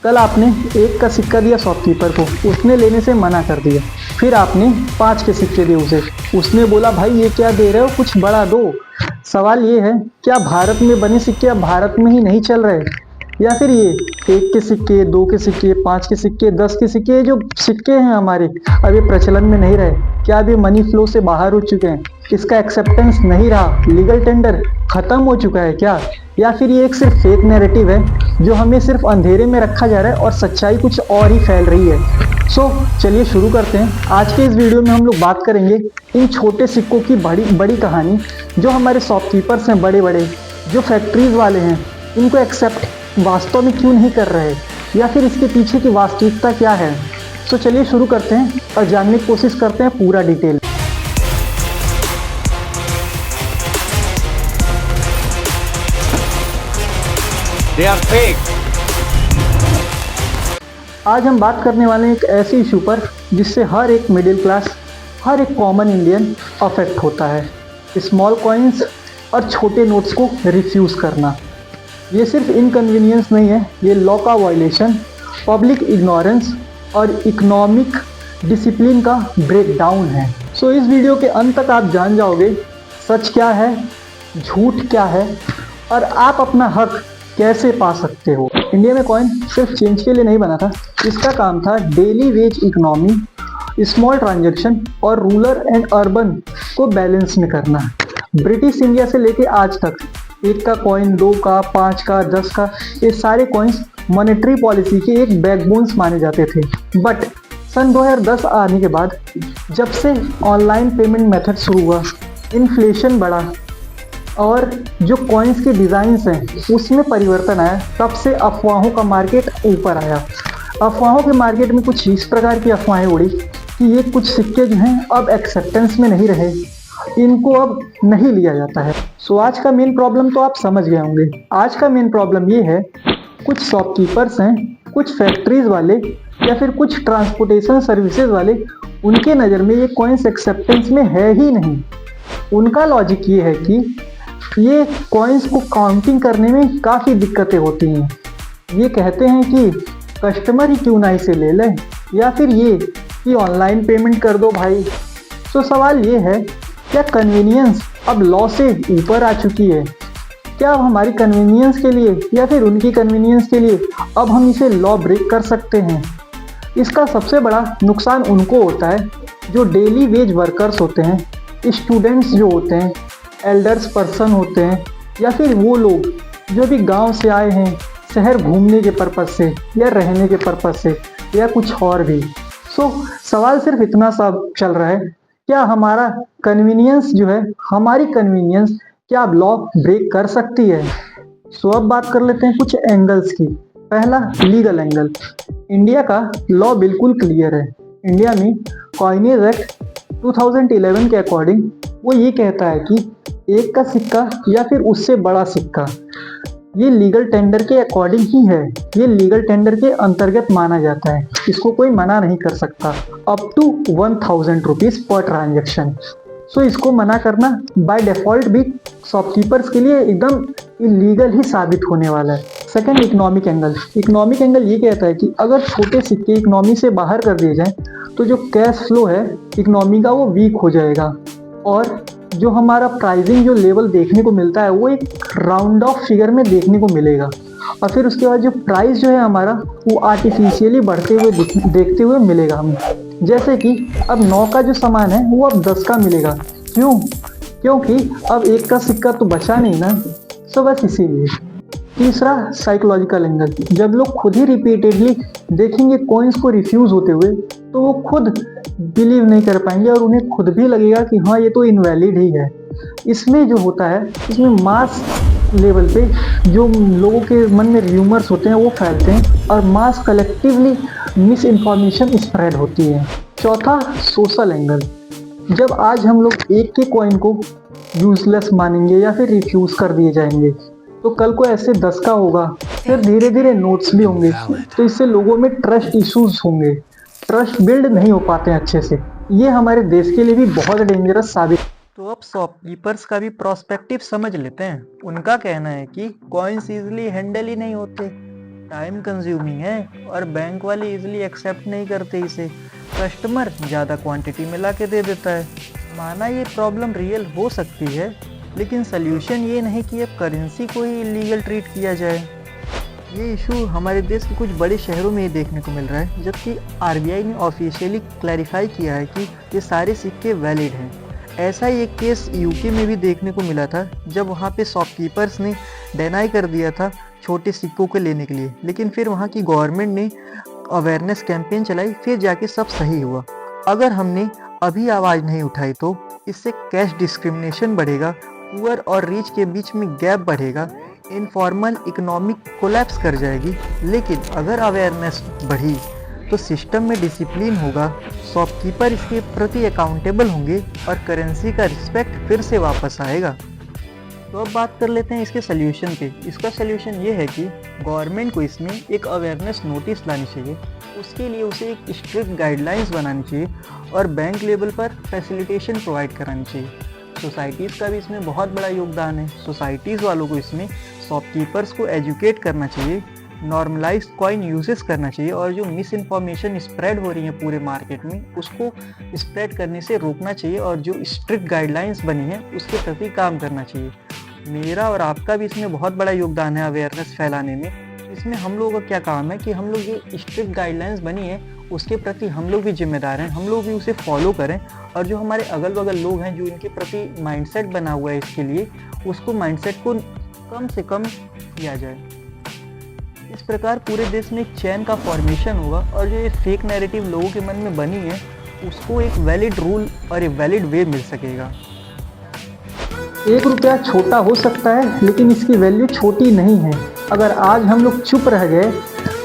कल आपने 1 का सिक्का दिया शॉपकीपर को, उसने लेने से मना कर दिया। फिर आपने 5 के सिक्के दिए उसे, उसने बोला भाई ये क्या दे रहे हो, कुछ बड़ा दो। सवाल ये है, क्या भारत में बने सिक्के अब भारत में ही नहीं चल रहे, या फिर ये 1 के सिक्के, 2 के सिक्के, 5 के सिक्के, 10 के सिक्के, जो सिक्के हैं हमारे अब ये प्रचलन में नहीं रहे, क्या अब ये मनी फ्लो से बाहर हो चुके हैं, इसका एक्सेप्टेंस नहीं रहा, लीगल टेंडर खत्म हो चुका है क्या, या फिर ये एक सिर्फ फेक नैरेटिव है जो हमें सिर्फ अंधेरे में रखा जा रहा है और सच्चाई कुछ और ही फैल रही है। सो चलिए शुरू करते हैं। आज के इस वीडियो में हम लोग बात करेंगे इन छोटे सिक्कों की बड़ी बड़ी कहानी, जो हमारे शॉपकीपर्स हैं बड़े बड़े, जो फैक्ट्रीज वाले हैं, इनको एक्सेप्ट वास्तव में क्यों नहीं कर रहे, या फिर इसके पीछे की वास्तविकता क्या है। सो चलिए शुरू करते हैं और जानने की कोशिश करते हैं पूरा डिटेल। They are fake. आज हम बात करने वाले हैं एक ऐसे इशू पर जिससे हर एक मिडिल क्लास, हर एक कॉमन इंडियन अफेक्ट होता है, स्मॉल कॉइन्स और छोटे नोट्स को रिफ्यूज़ करना। ये सिर्फ इनकन्वीनियंस नहीं है, ये लॉ का वायलेशन, पब्लिक इग्नोरेंस और इकोनॉमिक डिसिप्लिन का ब्रेकडाउन है। सो इस वीडियो के अंत तक आप जान जाओगे सच क्या है, झूठ क्या है और आप अपना हक कैसे पा सकते हो। इंडिया में कॉइन सिर्फ चेंज के लिए नहीं बना था, इसका काम था daily veg economy, small transaction और रूरल एंड अर्बन को बैलेंस में करना। ब्रिटिश इंडिया से लेके आज तक 1 का कॉइन, 2 का, 5 का, 10 का, ये सारे कॉइन्स मॉनेटरी पॉलिसी के एक बैकबोन्स माने जाते थे। बट सन 2010 आने के बाद जब से ऑनलाइन पेमेंट मेथड शुरू हुआ, इन्फ्लेशन बढ़ा और जो कॉइन्स के डिज़ाइंस हैं उसमें परिवर्तन आया, तब से अफवाहों का मार्केट ऊपर आया। अफवाहों के मार्केट में कुछ इस प्रकार की अफवाहें उड़ी कि ये कुछ सिक्के जो हैं अब एक्सेप्टेंस में नहीं रहे, इनको अब नहीं लिया जाता है। सो आज का मेन प्रॉब्लम तो आप समझ गए होंगे। आज का मेन प्रॉब्लम ये है, कुछ शॉपकीपर्स हैं, कुछ फैक्ट्रीज वाले या फिर कुछ ट्रांसपोर्टेशन सर्विसेज वाले, उनके नज़र में ये कॉइन्स एक्सेप्टेंस में है ही नहीं। उनका लॉजिक ये है कि ये कॉइन्स को काउंटिंग करने में काफ़ी दिक्कतें होती हैं। ये कहते हैं कि कस्टमर ही क्यों ना इसे ले लें, या फिर ये कि ऑनलाइन पेमेंट कर दो भाई। तो सवाल ये है, क्या कन्वीनियंस अब लॉ से ऊपर आ चुकी है? क्या अब हमारी कन्वीनियंस के लिए या फिर उनकी कन्वीनियंस के लिए अब हम इसे लॉ ब्रेक कर सकते हैं? इसका सबसे बड़ा नुकसान उनको होता है जो डेली वेज वर्कर्स होते हैं, स्टूडेंट्स जो होते हैं, एल्डर्स पर्सन होते हैं, या फिर वो लोग जो भी गांव से आए हैं शहर घूमने के पर्पज़ से या रहने के पर्पज़ से या कुछ और भी। सो सवाल सिर्फ इतना सा चल रहा है, क्या हमारा कन्वीनियंस जो है, हमारी कन्वीनियंस क्या अब लॉ ब्रेक कर सकती है? सो अब बात कर लेते हैं कुछ एंगल्स की। पहला, लीगल एंगल। इंडिया का लॉ बिल्कुल क्लियर है। इंडिया में कॉइनेज एक्ट 2011 के अकॉर्डिंग वो ये कहता है कि 1 का सिक्का या फिर उससे बड़ा सिक्का ये लीगल टेंडर के अकॉर्डिंग ही है, ये लीगल टेंडर के अंतर्गत माना जाता है, इसको कोई मना नहीं कर सकता। Up to 1000 rupees per transaction. सो इसको मना करना बाय डिफ़ॉल्ट भी शॉपकीपर्स के लिए एकदम इलीगल ही साबित होने वाला है। Second, economic angle. Economic angle ये कहता है कि अगर छोटे सिक्के इकोनॉमी से बाहर कर दिए जाएं तो जो कैश फ्लो है इकोनॉमी का वो वीक हो जाएगा, और जो हमारा प्राइसिंग जो लेवल देखने को मिलता है वो एक राउंड ऑफ फिगर में देखने को मिलेगा, और फिर उसके बाद जो प्राइस जो है हमारा वो आर्टिफिशियली बढ़ते हुए देखते हुए मिलेगा हमें। जैसे कि अब 9 का जो सामान है वो अब 10 का मिलेगा। क्यों? क्योंकि अब 1 का सिक्का तो बचा नहीं ना। सो बस इसीलिए। तीसरा, साइकोलॉजिकल एंगल। जब लोग खुद ही रिपीटेडली देखेंगे कॉइन्स को रिफ्यूज़ होते हुए तो वो खुद बिलीव नहीं कर पाएंगे और उन्हें खुद भी लगेगा कि हाँ ये तो इनवैलिड ही है। इसमें जो होता है, इसमें मास लेवल पे जो लोगों के मन में र्यूमर्स होते हैं वो फैलते हैं और मास कलेक्टिवली मिस इन्फॉर्मेशन स्प्रेड होती है। चौथा, सोशल एंगल। जब आज हम लोग 1 के कॉइन को यूजलेस मानेंगे या फिर रिफ्यूज़ कर दिए जाएंगे, तो कल को ऐसे 10 का होगा, फिर धीरे धीरे नोट्स भी होंगे, तो इससे लोगों में ट्रस्ट इश्यूज होंगे, ट्रस्ट बिल्ड नहीं हो पाते हैं अच्छे से। ये हमारे देश के लिए भी बहुत डेंजरस साबित। तो अब शॉपकीपर्स का भी प्रोस्पेक्टिव समझ लेते हैं। उनका कहना है कि कॉइन्स ईजिली हैंडल ही नहीं होते, टाइम कंज्यूमिंग है और बैंक वाले इजीली एक्सेप्ट नहीं करते इसे। कस्टमर ज़्यादा क्वांटिटी में ला के दे देता है। माना ये प्रॉब्लम रियल हो सकती है, लेकिन सल्यूशन ये नहीं कि अब करेंसी को ही इलीगल ट्रीट किया जाए। ये इशू हमारे देश के कुछ बड़े शहरों में ही देखने को मिल रहा है, जबकि आरबीआई ने ऑफिशियली क्लैरिफाई किया है कि ये सारे सिक्के वैलिड हैं। ऐसा ही एक केस यूके में भी देखने को मिला था, जब वहाँ पे शॉपकीपर्स ने डिनाई कर दिया था छोटे सिक्कों को लेने के लिए, लेकिन फिर वहाँ की गवर्नमेंट ने अवेयरनेस कैंपेन चलाई, फिर जाके सब सही हुआ। अगर हमने अभी आवाज़ नहीं उठाई तो इससे कैश डिस्क्रिमिनेशन बढ़ेगा, पुअर और रिच के बीच में गैप बढ़ेगा, इनफॉर्मल इकोनॉमिक कोलैप्स कर जाएगी। लेकिन अगर अवेयरनेस बढ़ी तो सिस्टम में डिसिप्लिन होगा, शॉपकीपर इसके प्रति अकाउंटेबल होंगे और करेंसी का रिस्पेक्ट फिर से वापस आएगा। तो अब बात कर लेते हैं इसके सल्यूशन पे। इसका सल्यूशन ये है कि गवर्नमेंट को इसमें एक अवेयरनेस नोटिस लानी चाहिए, उसके लिए उसे एक स्ट्रिक्ट गाइडलाइंस बनानी चाहिए और बैंक लेवल पर फैसिलिटेशन प्रोवाइड करानी चाहिए। सोसाइटीज़ का भी इसमें बहुत बड़ा योगदान है। सोसाइटीज़ वालों को इसमें शॉपकीपर्स को एजुकेट करना चाहिए, नॉर्मलाइज कॉइन यूजेस करना चाहिए और जो मिस इन्फॉर्मेशन स्प्रेड हो रही है पूरे मार्केट में उसको स्प्रेड करने से रोकना चाहिए और जो स्ट्रिक्ट गाइडलाइंस बनी है उसके प्रति काम करना चाहिए। मेरा और आपका भी इसमें बहुत बड़ा योगदान है अवेयरनेस फैलाने में। इसमें हम लोगों का क्या काम है कि हम लोग ये स्ट्रिक्ट गाइडलाइंस बनी है उसके प्रति हम लोग भी जिम्मेदार हैं, हम लोग भी उसे फॉलो करें और जो हमारे अगल बगल लोग हैं जो इनके प्रति माइंडसेट बना हुआ है इसके लिए, उसको माइंडसेट को कम से कम किया जाए। इस प्रकार पूरे देश में एक चैन का फॉर्मेशन होगा और जो ये फेक नैरेटिव लोगों के मन में बनी है उसको एक वैलिड रूल और एक वैलिड वे मिल सकेगा। 1 रुपया छोटा हो सकता है, लेकिन इसकी वैल्यू छोटी नहीं है। अगर आज हम लोग चुप रह गए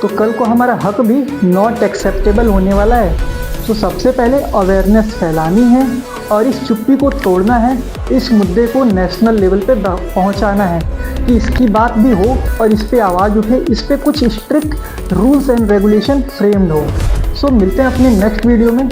तो कल को हमारा हक भी नॉट एक्सेप्टेबल होने वाला है। तो सबसे पहले अवेयरनेस फैलानी है और इस चुप्पी को तोड़ना है। इस मुद्दे को नेशनल लेवल पे पहुंचाना है कि इसकी बात भी हो और इस पे आवाज़ उठे, इस पे कुछ strict rules and regulation framed हो। सो मिलते हैं अपने नेक्स्ट वीडियो में।